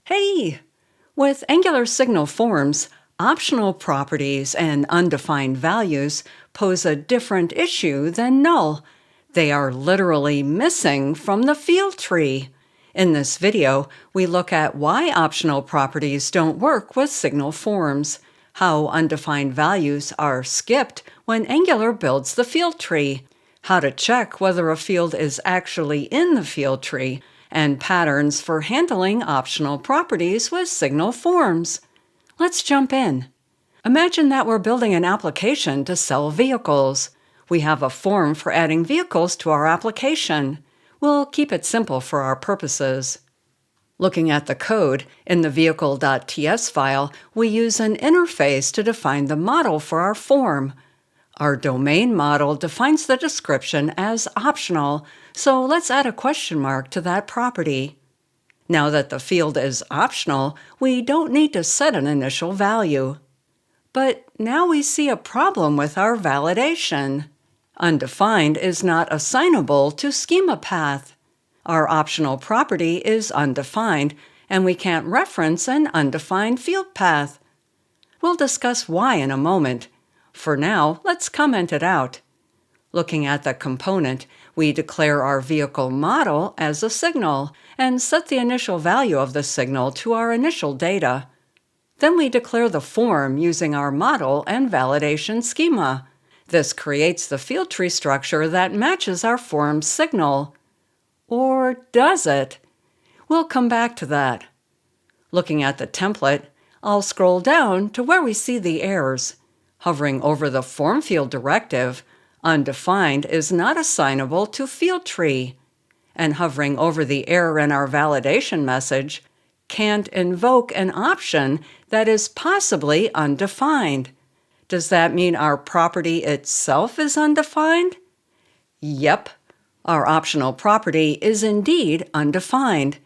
Hey! With Angular signal forms, optional properties and undefined values pose a different issue than null. They are literally missing from the field tree. In this video, we look at why optional properties don't work with signal forms, how undefined values are skipped when Angular builds the field tree, how to check whether a field is actually in the field tree, and patterns for handling optional properties with signal forms. Let's jump in. Imagine that we're building an application to sell vehicles. We have a form for adding vehicles to our application. We'll keep it simple for our purposes. Looking at the code, in the vehicle.ts file, we use an interface to define the model for our form. Our domain model defines the description as optional, so let's add a question mark to that property. Now that the field is optional, we don't need to set an initial value. But now we see a problem with our validation. Undefined is not assignable to schema path. Our optional property is undefined, and we can't reference an undefined field path. We'll discuss why in a moment. For now, let's comment it out. Looking at the component, we declare our vehicle model as a signal and set the initial value of the signal to our initial data. Then we declare the form using our model and validation schema. This creates the field tree structure that matches our form's signal. Or does it? We'll come back to that. Looking at the template, I'll scroll down to where we see the errors. Hovering over the form field directive, undefined is not assignable to field tree. And hovering over the error in our validation message, can't invoke an option that is possibly undefined. Does that mean our property itself is undefined? Yep, our optional property is indeed undefined.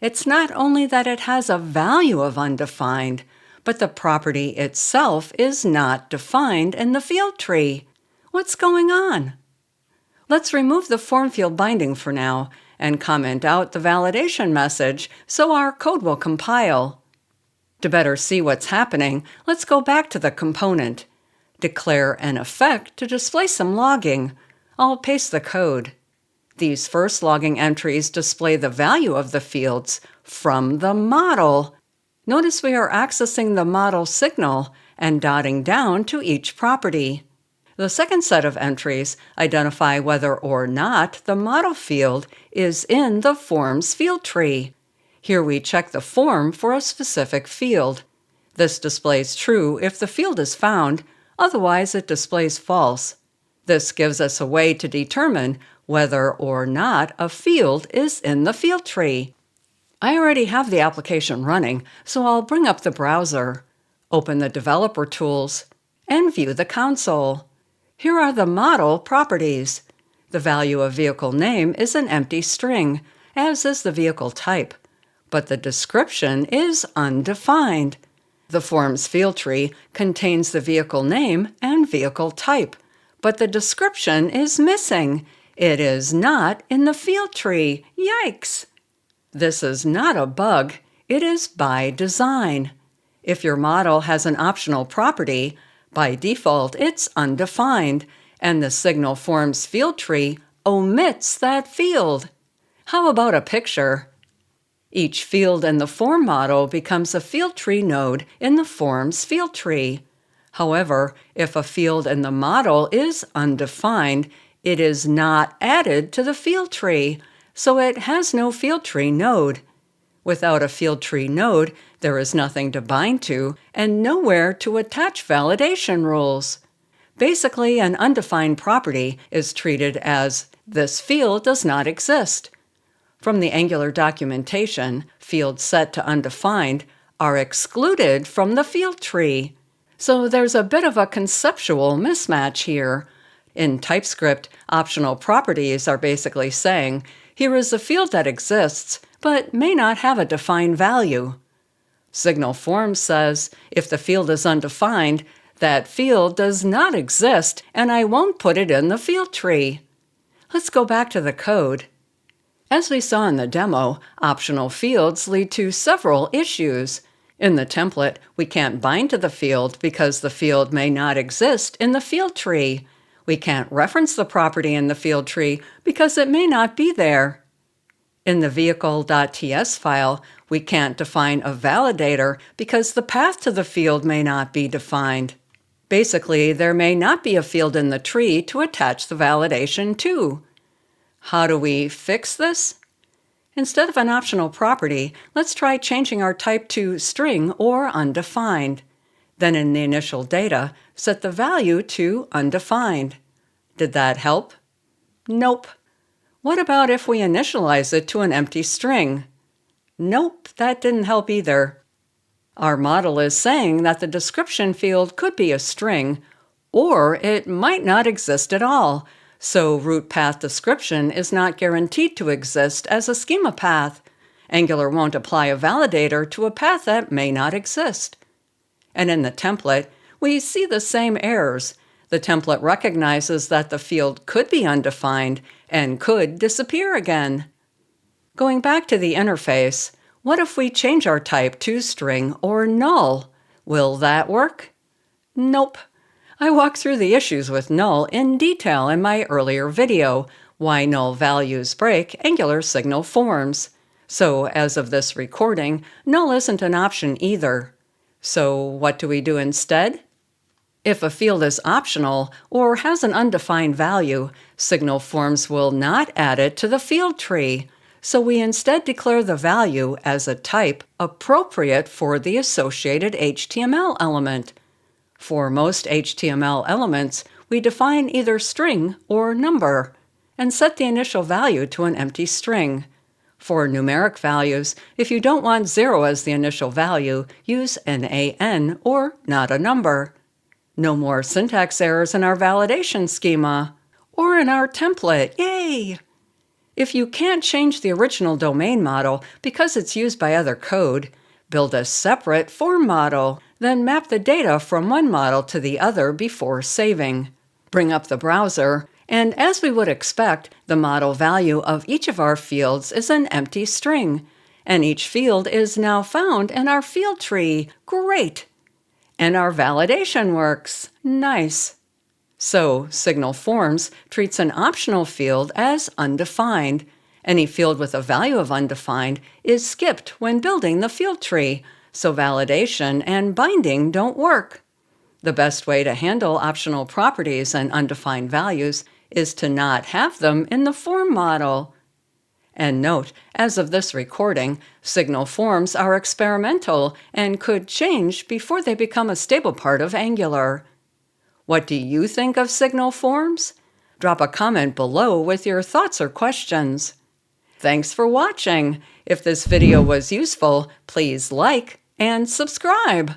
It's not only that it has a value of undefined, but the property itself is not defined in the field tree. What's going on? Let's remove the form field binding for now and comment out the validation message so our code will compile. To better see what's happening, let's go back to the component. Declare an effect to display some logging. I'll paste the code. These first logging entries display the value of the fields from the model. Notice we are accessing the model signal and dotting down to each property. The second set of entries identify whether or not the model field is in the form's field tree. Here we check the form for a specific field. This displays true if the field is found, otherwise it displays false. This gives us a way to determine whether or not a field is in the field tree. I already have the application running, so I'll bring up the browser, open the developer tools, and view the console. Here are the model properties. The value of vehicle name is an empty string, as is the vehicle type, but the description is undefined. The form's field tree contains the vehicle name and vehicle type, but the description is missing. It is not in the field tree. Yikes! This is not a bug, it is by design. If your model has an optional property, by default it's undefined, and the signal form's field tree omits that field. How about a picture? Each field in the form model becomes a field tree node in the form's field tree. However, if a field in the model is undefined, it is not added to the field tree, so it has no field tree node. Without a field tree node, there is nothing to bind to and nowhere to attach validation rules. Basically, an undefined property is treated as this field does not exist. From the Angular documentation, fields set to undefined are excluded from the field tree. So there's a bit of a conceptual mismatch here. In TypeScript, optional properties are basically saying, here is a field that exists, but may not have a defined value. Signal form says, if the field is undefined, that field does not exist, and I won't put it in the field tree. Let's go back to the code. As we saw in the demo, optional fields lead to several issues. In the template, we can't bind to the field because the field may not exist in the field tree. We can't reference the property in the field tree because it may not be there. In the vehicle.ts file, we can't define a validator because the path to the field may not be defined. Basically, there may not be a field in the tree to attach the validation to. How do we fix this? Instead of an optional property, let's try changing our type to string or undefined. Then in the initial data, set the value to undefined. Did that help? Nope. What about if we initialize it to an empty string? Nope, that didn't help either. Our model is saying that the description field could be a string, or it might not exist at all, so root path description is not guaranteed to exist as a schema path. Angular won't apply a validator to a path that may not exist. And in the template, we see the same errors. The template recognizes that the field could be undefined and could disappear again. Going back to the interface, what if we change our type to string or null? Will that work? Nope. I walked through the issues with null in detail in my earlier video, Why Null Values Break Angular Signal Forms. So as of this recording, null isn't an option either. So what do we do instead? If a field is optional or has an undefined value, Signal Forms will not add it to the field tree. So we instead declare the value as a type appropriate for the associated HTML element. For most HTML elements, we define either string or number, and set the initial value to an empty string. For numeric values, if you don't want 0 as the initial value, use NaN or not a number. No more syntax errors in our validation schema, or in our template, yay! If you can't change the original domain model because it's used by other code, build a separate form model, then map the data from one model to the other before saving. Bring up the browser, and as we would expect, the model value of each of our fields is an empty string, and each field is now found in our field tree. Great! And our validation works. Nice. So, Signal Forms treats an optional field as undefined. Any field with a value of undefined is skipped when building the field tree, so validation and binding don't work. The best way to handle optional properties and undefined values is to not have them in the form model. And note, as of this recording, Signal Forms are experimental and could change before they become a stable part of Angular. What do you think of Signal Forms? Drop a comment below with your thoughts or questions. Thanks for watching. If this video was useful, please like and subscribe.